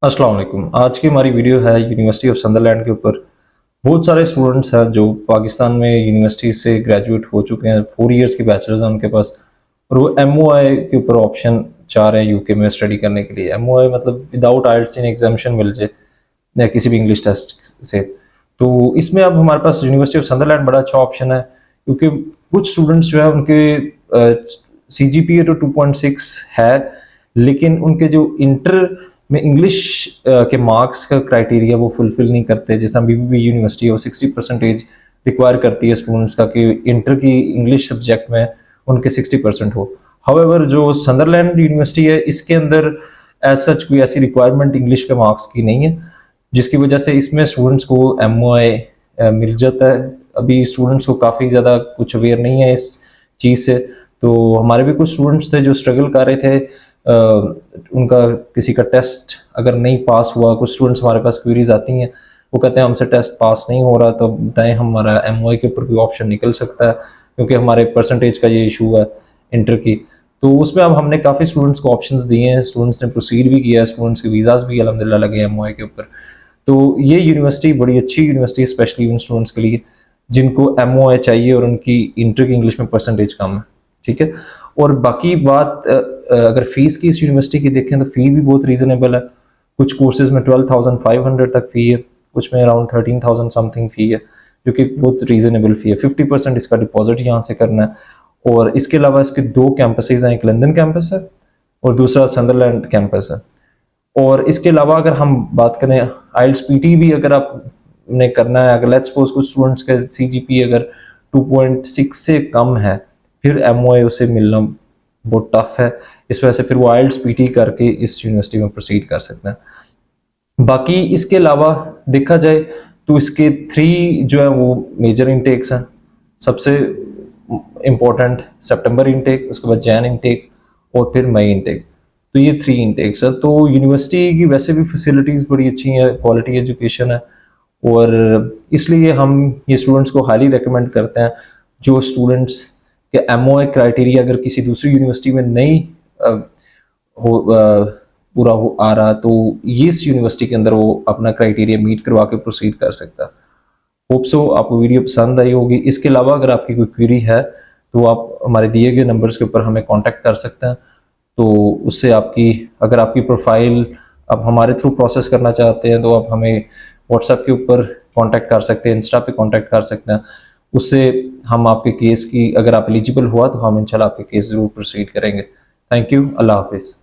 अस्सलाम वालेकुम। आज की हमारी वीडियो है यूनिवर्सिटी ऑफ संदरलैंड के ऊपर। बहुत सारे स्टूडेंट्स हैं जो पाकिस्तान में यूनिवर्सिटी से ग्रेजुएट हो चुके हैं, 4 इयर्स की बैचलर्स हैं उनके पास, और वो MOI के ऊपर ऑप्शन चाह रहे हैं यूके में स्टडी करने के लिए। MOI मतलब विदाउट आइल्स इन एग्जामिशन मिल जाए या किसी भी इंग्लिश टेस्ट से। तो इसमें अब हमारे पास यूनिवर्सिटी ऑफ संदरलैंड बड़ा अच्छा ऑप्शन है, क्योंकि कुछ स्टूडेंट्स जो है उनके CGPA तो 2.6 है, लेकिन उनके जो इंटर में इंग्लिश के मार्क्स का क्राइटेरिया वो फुलफिल नहीं करते। जैसा BBB यूनिवर्सिटी है वो 60% रिक्वायर करती है स्टूडेंट्स का कि इंटर की इंग्लिश सब्जेक्ट में उनके 60% हो। हाउएवर जो संदरलैंड यूनिवर्सिटी है इसके अंदर एज सच कोई ऐसी रिक्वायरमेंट इंग्लिश के मार्क्स की नहीं है, जिसकी वजह से इसमें स्टूडेंट्स को MOI मिल जाता है। अभी स्टूडेंट्स को काफ़ी ज़्यादा कुछ अवेयर नहीं है इस चीज़ से। तो हमारे भी कुछ स्टूडेंट्स थे जो स्ट्रगल कर रहे थे, उनका किसी का टेस्ट अगर नहीं पास हुआ, कुछ स्टूडेंट्स हमारे पास क्वेरीज आती हैं, वो कहते हैं हमसे टेस्ट पास नहीं हो रहा, तो बताएं हमारा MOI के ऊपर कोई ऑप्शन निकल सकता है, क्योंकि हमारे परसेंटेज का ये इशू है इंटर की। तो उसमें अब हमने काफ़ी स्टूडेंट्स को ऑप्शंस दिए हैं, स्टूडेंट्स ने प्रोसीड भी किया है, स्टूडेंट्स के वीज़ाज भी अल्हम्दुलिल्लाह लगे MOI के ऊपर। तो ये यूनिवर्सिटी बड़ी अच्छी यूनिवर्सिटी है, स्पेशली उन स्टूडेंट्स के लिए जिनको MOI चाहिए और उनकी इंटर की इंग्लिश में परसेंटेज कम है। ठीक है। और बाकी बात अगर फीस की इस यूनिवर्सिटी की देखें तो फ़ी भी बहुत रीज़नेबल है। कुछ कोर्सेज में 12,500 तक फ़ी है, कुछ में अराउंड 13,000 समथिंग फ़ी है, जो कि बहुत रीज़नेबल फ़ी है। 50% इसका डिपॉजिट यहाँ से करना है। और इसके अलावा इसके 2 कैंपसेज हैं, एक लंदन कैंपस है और दूसरा संदरलैंड कैंपस है। और इसके अलावा अगर हम बात करें IELTS PT भी अगर आपने करना है, अगर लेट्स सपोज कुछ स्टूडेंट्स का CGPA अगर 2.6 से कम है, फिर MOI उसे मिलना बहुत टफ है। इस वजह से फिर वो IELTS PT करके इस यूनिवर्सिटी में प्रोसीड कर सकते हैं। बाकी इसके अलावा देखा जाए तो इसके 3 जो है वो मेजर इंटेक्स हैं। सबसे इम्पोर्टेंट सितंबर इंटेक, उसके बाद जैन इंटेक और फिर मई इंटेक। तो ये 3 इंटेक्स है। तो यूनिवर्सिटी की वैसे भी फैसिलिटीज़ बड़ी अच्छी हैं, क्वालिटी एजुकेशन है, और इसलिए हम ये स्टूडेंट्स को हाईली रिकमेंड करते हैं। जो स्टूडेंट्स के MOI क्राइटेरिया अगर किसी दूसरी यूनिवर्सिटी में नहीं पूरा हो आ रहा, तो इस यूनिवर्सिटी के अंदर वो अपना क्राइटेरिया मीट करवा के प्रोसीड कर सकता है। होप सो आपको वीडियो पसंद आई होगी। इसके अलावा अगर आपकी कोई क्वेरी है तो आप हमारे दिए गए नंबर्स के ऊपर हमें कांटेक्ट कर सकते हैं। तो उससे आपकी अगर आपकी प्रोफाइल आप हमारे थ्रू प्रोसेस करना चाहते हैं तो आप हमें व्हाट्सएप के ऊपर कांटेक्ट कर सकते हैं, इंस्टा पे कांटेक्ट कर सकते हैं। उससे हम आपके केस की अगर आप एलिजिबल हुआ तो हम इंशाल्लाह आपके केस ज़रूर प्रोसीड करेंगे। Thank you. अल्लाह हाफिज़।